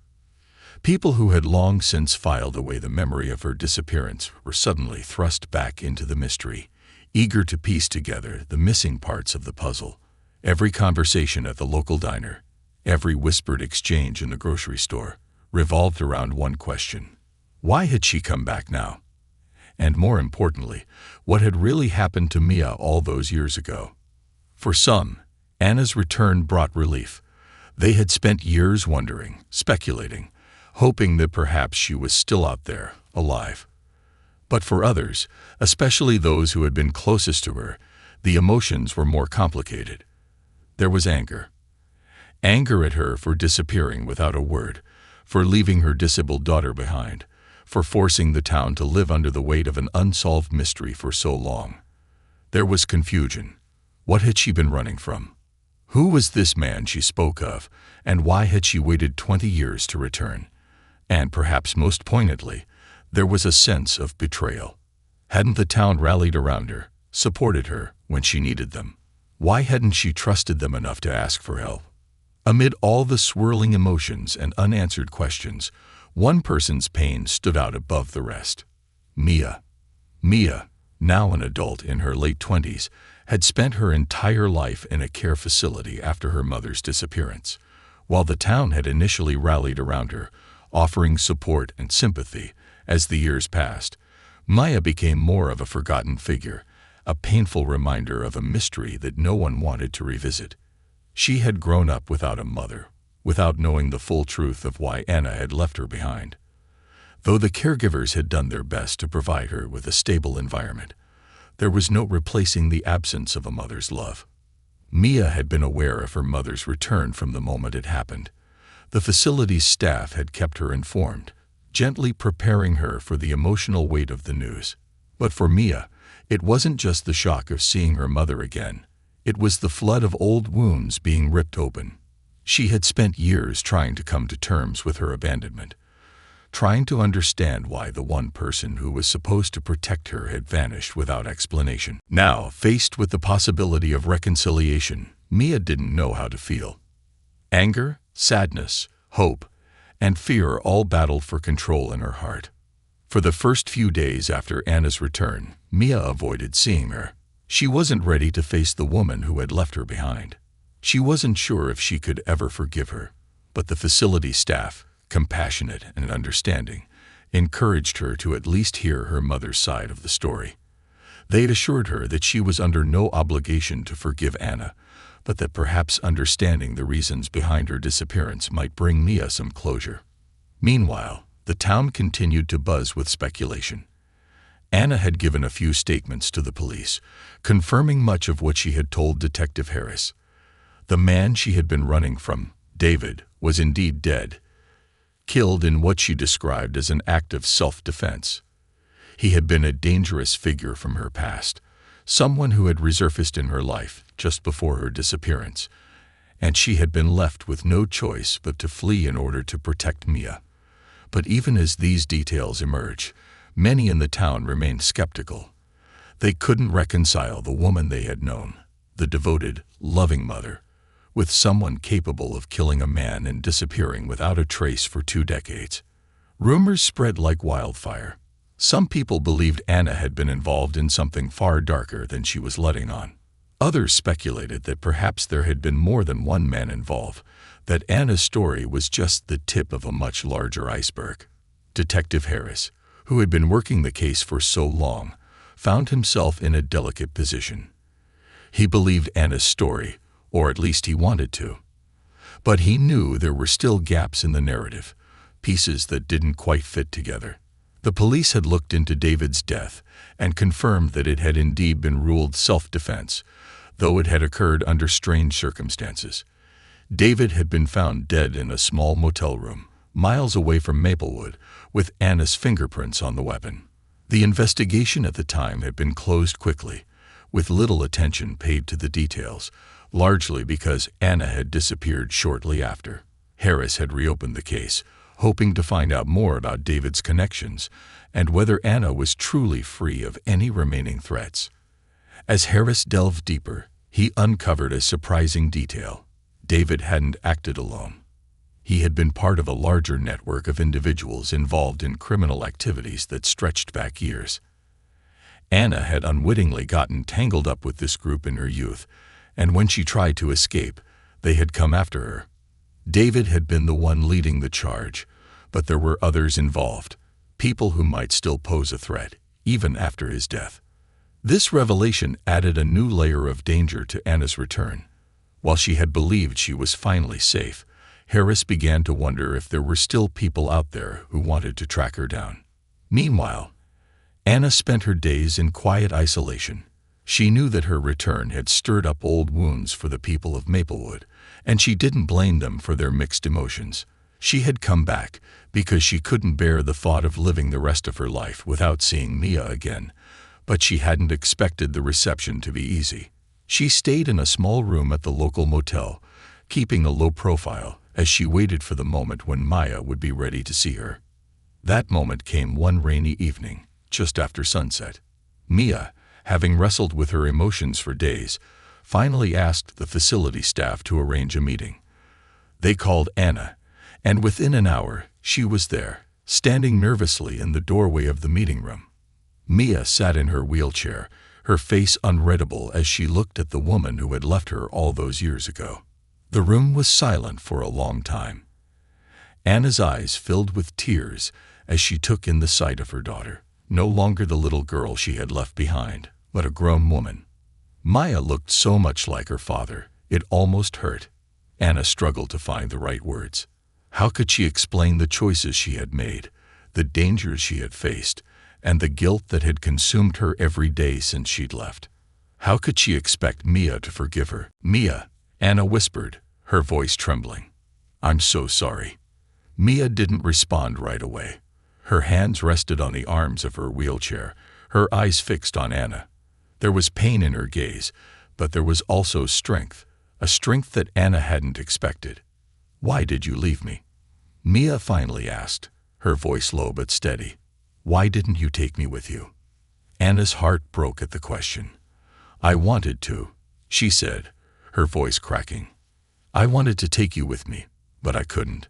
People who had long since filed away the memory of her disappearance were suddenly thrust back into the mystery, eager to piece together the missing parts of the puzzle. Every conversation at the local diner, every whispered exchange in the grocery store, revolved around one question. Why had she come back now? And more importantly, what had really happened to Mia all those years ago? For some, Anna's return brought relief. They had spent years wondering, speculating, hoping that perhaps she was still out there, alive. But for others, especially those who had been closest to her, the emotions were more complicated. There was anger. Anger at her for disappearing without a word, for leaving her disabled daughter behind, for forcing the town to live under the weight of an unsolved mystery for so long. There was confusion. What had she been running from? Who was this man she spoke of, and why had she waited 20 years to return? And perhaps most poignantly, there was a sense of betrayal. Hadn't the town rallied around her, supported her when she needed them? Why hadn't she trusted them enough to ask for help? Amid all the swirling emotions and unanswered questions, one person's pain stood out above the rest. Mia. Mia, now an adult in her late 20s, had spent her entire life in a care facility after her mother's disappearance. While the town had initially rallied around her, offering support and sympathy, as the years passed, Mia became more of a forgotten figure, a painful reminder of a mystery that no one wanted to revisit. She had grown up without a mother, without knowing the full truth of why Anna had left her behind. Though the caregivers had done their best to provide her with a stable environment, there was no replacing the absence of a mother's love. Mia had been aware of her mother's return from the moment it happened. The facility's staff had kept her informed, gently preparing her for the emotional weight of the news. But for Mia, it wasn't just the shock of seeing her mother again. It was the flood of old wounds being ripped open. She had spent years trying to come to terms with her abandonment, trying to understand why the one person who was supposed to protect her had vanished without explanation. Now, faced with the possibility of reconciliation, Mia didn't know how to feel. Anger, sadness, hope, and fear all battled for control in her heart. For the first few days after Anna's return, Mia avoided seeing her. She wasn't ready to face the woman who had left her behind. She wasn't sure if she could ever forgive her, but the facility staff, compassionate and understanding, encouraged her to at least hear her mother's side of the story. They'd assured her that she was under no obligation to forgive Anna, but that perhaps understanding the reasons behind her disappearance might bring Mia some closure. Meanwhile, the town continued to buzz with speculation. Anna had given a few statements to the police, confirming much of what she had told Detective Harris. The man she had been running from, David, was indeed dead, killed in what she described as an act of self-defense. He had been a dangerous figure from her past, someone who had resurfaced in her life just before her disappearance, and she had been left with no choice but to flee in order to protect Mia. But even as these details emerged, many in the town remained skeptical. They couldn't reconcile the woman they had known, the devoted, loving mother, with someone capable of killing a man and disappearing without a trace for 2 decades. Rumors spread like wildfire. Some people believed Anna had been involved in something far darker than she was letting on. Others speculated that perhaps there had been more than one man involved, that Anna's story was just the tip of a much larger iceberg. Detective Harris, who had been working the case for so long, found himself in a delicate position. He believed Anna's story, or at least he wanted to. But he knew there were still gaps in the narrative, pieces that didn't quite fit together. The police had looked into David's death and confirmed that it had indeed been ruled self-defense, though it had occurred under strange circumstances. David had been found dead in a small motel room, miles away from Maplewood, with Anna's fingerprints on the weapon. The investigation at the time had been closed quickly, with little attention paid to the details, largely because Anna had disappeared shortly after. Harris had reopened the case, hoping to find out more about David's connections and whether Anna was truly free of any remaining threats. As Harris delved deeper, he uncovered a surprising detail. David hadn't acted alone. He had been part of a larger network of individuals involved in criminal activities that stretched back years. Anna had unwittingly gotten tangled up with this group in her youth, and when she tried to escape, they had come after her. David had been the one leading the charge, but there were others involved, people who might still pose a threat, even after his death. This revelation added a new layer of danger to Anna's return. While she had believed she was finally safe, Harris began to wonder if there were still people out there who wanted to track her down. Meanwhile, Anna spent her days in quiet isolation. She knew that her return had stirred up old wounds for the people of Maplewood, and she didn't blame them for their mixed emotions. She had come back because she couldn't bear the thought of living the rest of her life without seeing Mia again, but she hadn't expected the reception to be easy. She stayed in a small room at the local motel, keeping a low profile as she waited for the moment when Maya would be ready to see her. That moment came one rainy evening, just after sunset. Mia, having wrestled with her emotions for days, finally asked the facility staff to arrange a meeting. They called Anna, and within an hour she was there, standing nervously in the doorway of the meeting room. Mia sat in her wheelchair, her face unreadable as she looked at the woman who had left her all those years ago. The room was silent for a long time. Anna's eyes filled with tears as she took in the sight of her daughter, no longer the little girl she had left behind, but a grown woman. Maya looked so much like her father, it almost hurt. Anna struggled to find the right words. How could she explain the choices she had made, the dangers she had faced, and the guilt that had consumed her every day since she'd left? How could she expect Mia to forgive her? Mia, Anna whispered, her voice trembling. I'm so sorry. Mia didn't respond right away. Her hands rested on the arms of her wheelchair, her eyes fixed on Anna. There was pain in her gaze, but there was also strength, a strength that Anna hadn't expected. Why did you leave me? Mia finally asked, her voice low but steady. Why didn't you take me with you? Anna's heart broke at the question. I wanted to, she said, her voice cracking. I wanted to take you with me, but I couldn't.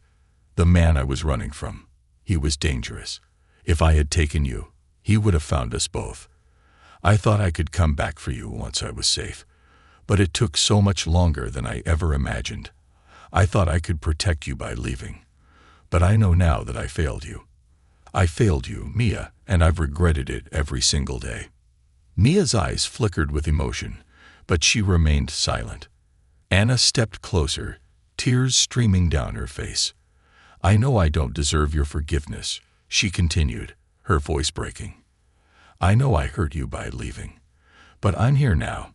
The man I was running from, he was dangerous. If I had taken you, he would have found us both. I thought I could come back for you once I was safe, but it took so much longer than I ever imagined. I thought I could protect you by leaving, but I know now that I failed you. I failed you, Mia, and I've regretted it every single day. Mia's eyes flickered with emotion, but she remained silent. Anna stepped closer, tears streaming down her face. I know I don't deserve your forgiveness, she continued, her voice breaking. I know I hurt you by leaving. But I'm here now.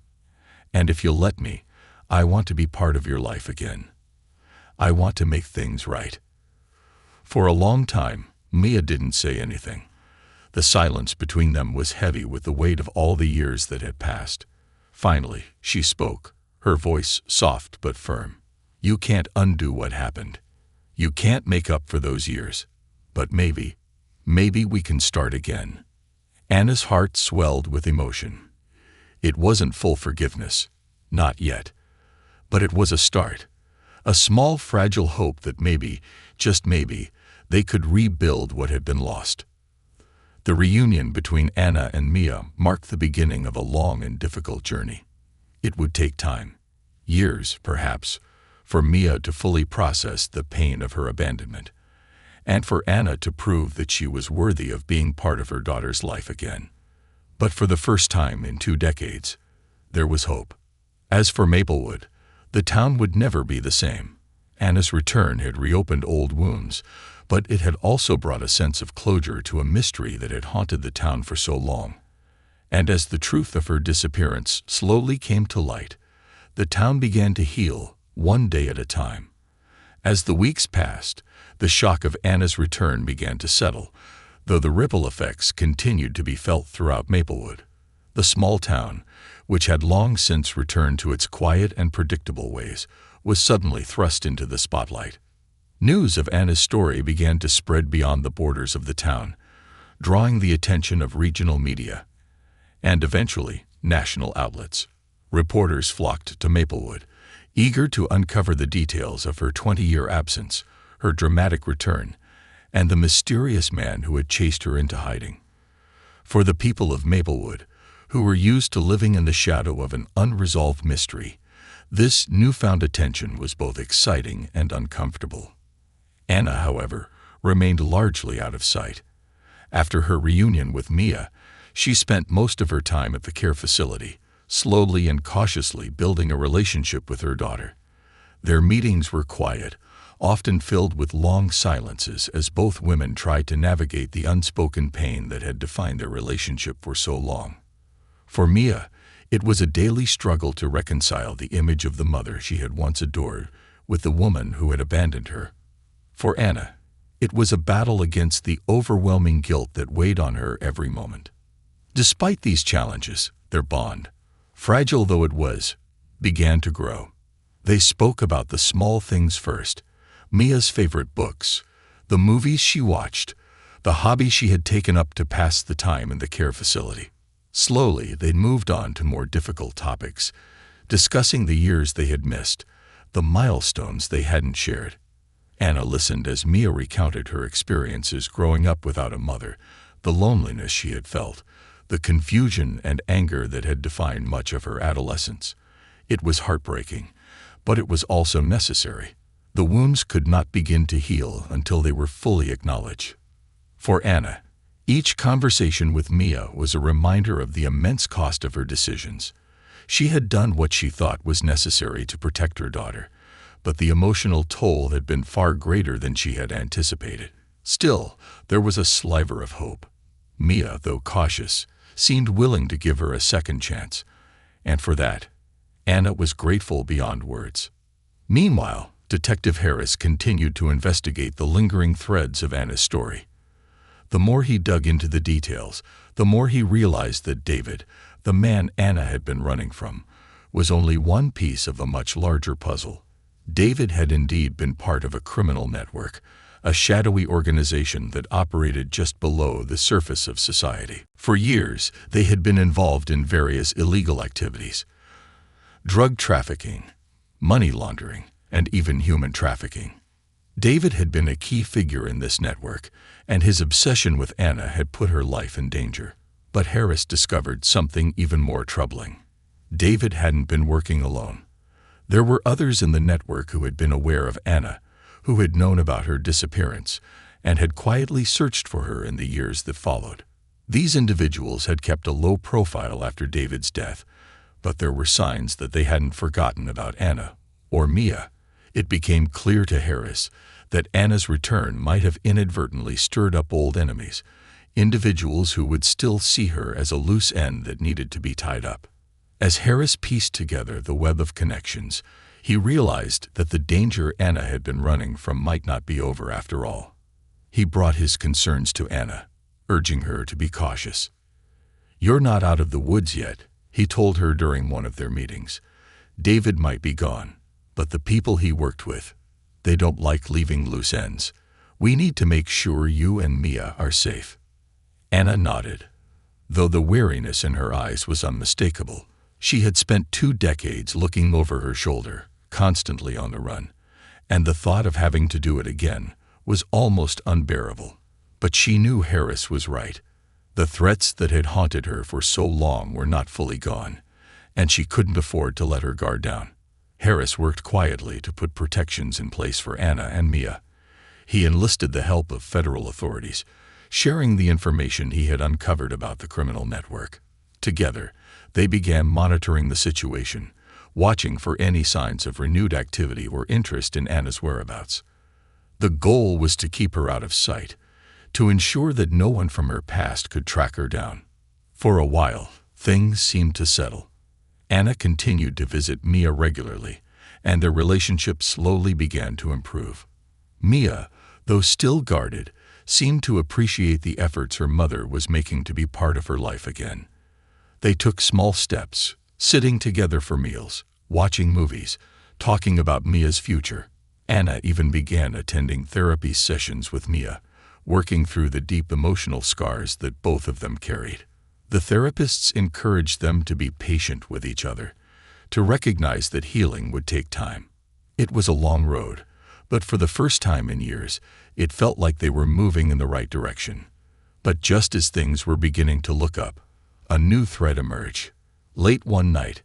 And if you'll let me, I want to be part of your life again. I want to make things right. For a long time, Mia didn't say anything. The silence between them was heavy with the weight of all the years that had passed. Finally, she spoke, her voice soft but firm. You can't undo what happened. You can't make up for those years. But maybe we can start again. Anna's heart swelled with emotion. It wasn't full forgiveness, not yet. But it was a start. A small, fragile hope that maybe, just maybe, they could rebuild what had been lost. The reunion between Anna and Mia marked the beginning of a long and difficult journey. It would take time, years perhaps, for Mia to fully process the pain of her abandonment, and for Anna to prove that she was worthy of being part of her daughter's life again. But for the first time in 2 decades, there was hope. As for Maplewood, the town would never be the same. Anna's return had reopened old wounds, but it had also brought a sense of closure to a mystery that had haunted the town for so long. And as the truth of her disappearance slowly came to light, the town began to heal, one day at a time. As the weeks passed, the shock of Anna's return began to settle, though the ripple effects continued to be felt throughout Maplewood. The small town, which had long since returned to its quiet and predictable ways, was suddenly thrust into the spotlight. News of Anna's story began to spread beyond the borders of the town, drawing the attention of regional media, and eventually national outlets. Reporters flocked to Maplewood, eager to uncover the details of her 20-year absence, her dramatic return, and the mysterious man who had chased her into hiding. For the people of Maplewood, who were used to living in the shadow of an unresolved mystery, this newfound attention was both exciting and uncomfortable. Anna, however, remained largely out of sight. After her reunion with Mia, she spent most of her time at the care facility, slowly and cautiously building a relationship with her daughter. Their meetings were quiet, often filled with long silences as both women tried to navigate the unspoken pain that had defined their relationship for so long. For Mia, it was a daily struggle to reconcile the image of the mother she had once adored with the woman who had abandoned her. For Anna, it was a battle against the overwhelming guilt that weighed on her every moment. Despite these challenges, their bond, fragile though it was, began to grow. They spoke about the small things first, Mia's favorite books, the movies she watched, the hobby she had taken up to pass the time in the care facility. Slowly, they moved on to more difficult topics, discussing the years they had missed, the milestones they hadn't shared. Anna listened as Mia recounted her experiences growing up without a mother, the loneliness she had felt, the confusion and anger that had defined much of her adolescence. It was heartbreaking, but it was also necessary. The wounds could not begin to heal until they were fully acknowledged. For Anna, each conversation with Mia was a reminder of the immense cost of her decisions. She had done what she thought was necessary to protect her daughter, but the emotional toll had been far greater than she had anticipated. Still, there was a sliver of hope. Mia, though cautious, seemed willing to give her a second chance, and for that, Anna was grateful beyond words. Meanwhile, Detective Harris continued to investigate the lingering threads of Anna's story. The more he dug into the details, the more he realized that David, the man Anna had been running from, was only one piece of a much larger puzzle. David had indeed been part of a criminal network, a shadowy organization that operated just below the surface of society. For years, they had been involved in various illegal activities: drug trafficking, money laundering, and even human trafficking. David had been a key figure in this network, and his obsession with Anna had put her life in danger. But Harris discovered something even more troubling. David hadn't been working alone. There were others in the network who had been aware of Anna, who had known about her disappearance, and had quietly searched for her in the years that followed. These individuals had kept a low profile after David's death, but there were signs that they hadn't forgotten about Anna or Mia. It became clear to Harris that Anna's return might have inadvertently stirred up old enemies, individuals who would still see her as a loose end that needed to be tied up. As Harris pieced together the web of connections, he realized that the danger Anna had been running from might not be over after all. He brought his concerns to Anna, urging her to be cautious. "You're not out of the woods yet," he told her during one of their meetings. "David might be gone, but the people he worked with, they don't like leaving loose ends. We need to make sure you and Mia are safe." Anna nodded, though the weariness in her eyes was unmistakable. She had spent 2 decades looking over her shoulder, constantly on the run, and the thought of having to do it again was almost unbearable. But she knew Harris was right. The threats that had haunted her for so long were not fully gone, and she couldn't afford to let her guard down. Harris worked quietly to put protections in place for Anna and Mia. He enlisted the help of federal authorities, sharing the information he had uncovered about the criminal network. Together, they began monitoring the situation, watching for any signs of renewed activity or interest in Anna's whereabouts. The goal was to keep her out of sight, to ensure that no one from her past could track her down. For a while, things seemed to settle. Anna continued to visit Mia regularly, and their relationship slowly began to improve. Mia, though still guarded, seemed to appreciate the efforts her mother was making to be part of her life again. They took small steps, sitting together for meals, watching movies, talking about Mia's future. Anna even began attending therapy sessions with Mia, working through the deep emotional scars that both of them carried. The therapists encouraged them to be patient with each other, to recognize that healing would take time. It was a long road, but for the first time in years, it felt like they were moving in the right direction. But just as things were beginning to look up, a new threat emerged. Late one night,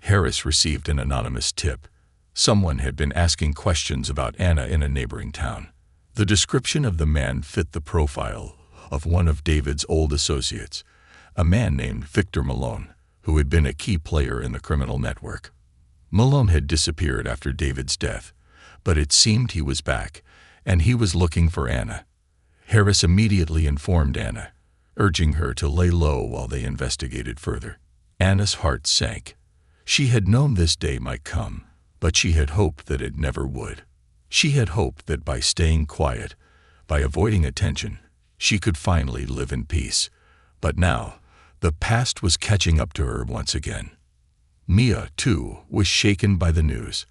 Harris received an anonymous tip. Someone had been asking questions about Anna in a neighboring town. The description of the man fit the profile of one of David's old associates, a man named Victor Malone, who had been a key player in the criminal network. Malone had disappeared after David's death, but it seemed he was back, and he was looking for Anna. Harris immediately informed Anna, urging her to lay low while they investigated further. Anna's heart sank. She had known this day might come, but she had hoped that it never would. She had hoped that by staying quiet, by avoiding attention, she could finally live in peace. But now, the past was catching up to her once again. Mia, too, was shaken by the news.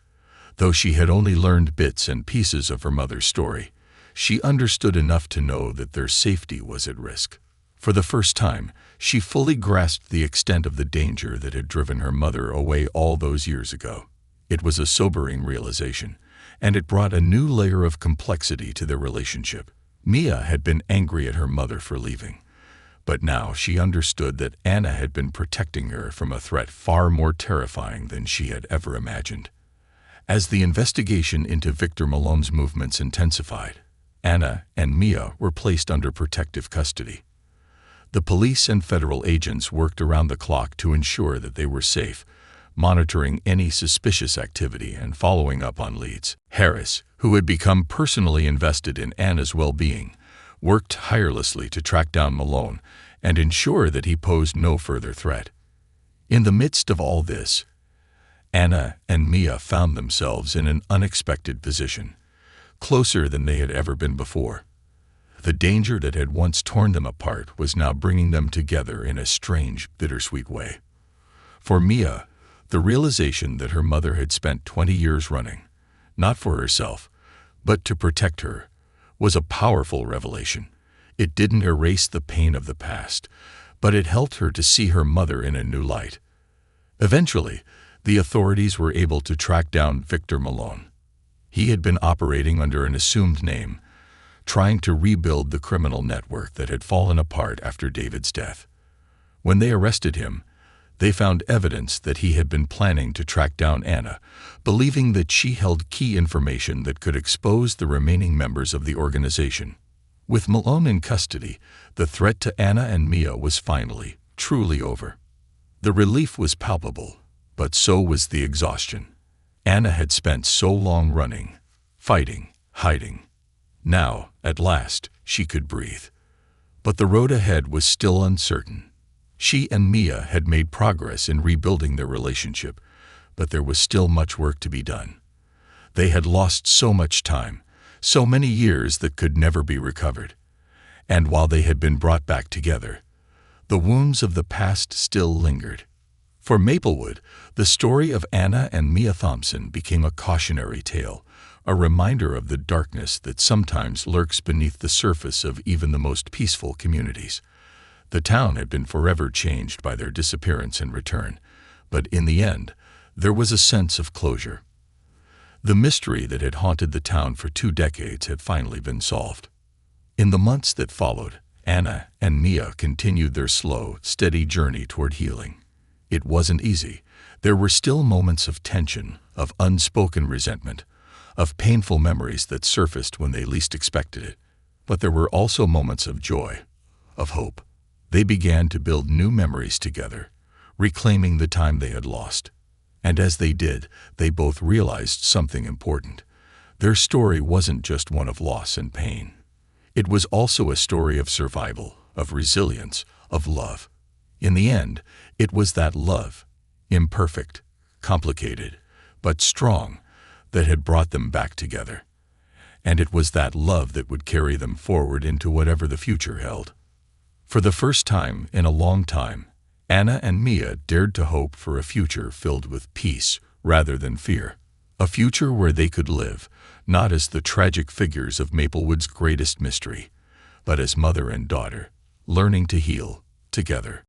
Though she had only learned bits and pieces of her mother's story, she understood enough to know that their safety was at risk. For the first time, she fully grasped the extent of the danger that had driven her mother away all those years ago. It was a sobering realization, and it brought a new layer of complexity to their relationship. Mia had been angry at her mother for leaving, but now she understood that Anna had been protecting her from a threat far more terrifying than she had ever imagined. As the investigation into Victor Malone's movements intensified, Anna and Mia were placed under protective custody. The police and federal agents worked around the clock to ensure that they were safe, monitoring any suspicious activity and following up on leads. Harris, who had become personally invested in Anna's well-being, worked tirelessly to track down Malone and ensure that he posed no further threat. In the midst of all this, Anna and Mia found themselves in an unexpected position, closer than they had ever been before. The danger that had once torn them apart was now bringing them together in a strange, bittersweet way. For Mia, the realization that her mother had spent 20 years running, not for herself, but to protect her, was a powerful revelation. It didn't erase the pain of the past, but it helped her to see her mother in a new light. Eventually, the authorities were able to track down Victor Malone. He had been operating under an assumed name, trying to rebuild the criminal network that had fallen apart after David's death. When they arrested him, they found evidence that he had been planning to track down Anna, believing that she held key information that could expose the remaining members of the organization. With Malone in custody, the threat to Anna and Mia was finally, truly over. The relief was palpable, but so was the exhaustion. Anna had spent so long running, fighting, hiding, Now, at last, she could breathe. But the road ahead was still uncertain. She and Mia had made progress in rebuilding their relationship, but there was still much work to be done. They had lost so much time, so many years that could never be recovered. And while they had been brought back together, the wounds of the past still lingered. For Maplewood, the story of Anna and Mia Thompson became a cautionary tale, a reminder of the darkness that sometimes lurks beneath the surface of even the most peaceful communities. The town had been forever changed by their disappearance and return, but in the end, there was a sense of closure. The mystery that had haunted the town for 2 decades had finally been solved. In the months that followed, Anna and Mia continued their slow, steady journey toward healing. It wasn't easy. There were still moments of tension, of unspoken resentment, of painful memories that surfaced when they least expected it. But there were also moments of joy, of hope. They began to build new memories together, reclaiming the time they had lost. And as they did, they both realized something important. Their story wasn't just one of loss and pain. It was also a story of survival, of resilience, of love. In the end, it was that love, imperfect, complicated, but strong, that had brought them back together. And it was that love that would carry them forward into whatever the future held. For the first time in a long time, Anna and Mia dared to hope for a future filled with peace rather than fear. A future where they could live, not as the tragic figures of Maplewood's greatest mystery, but as mother and daughter, learning to heal together.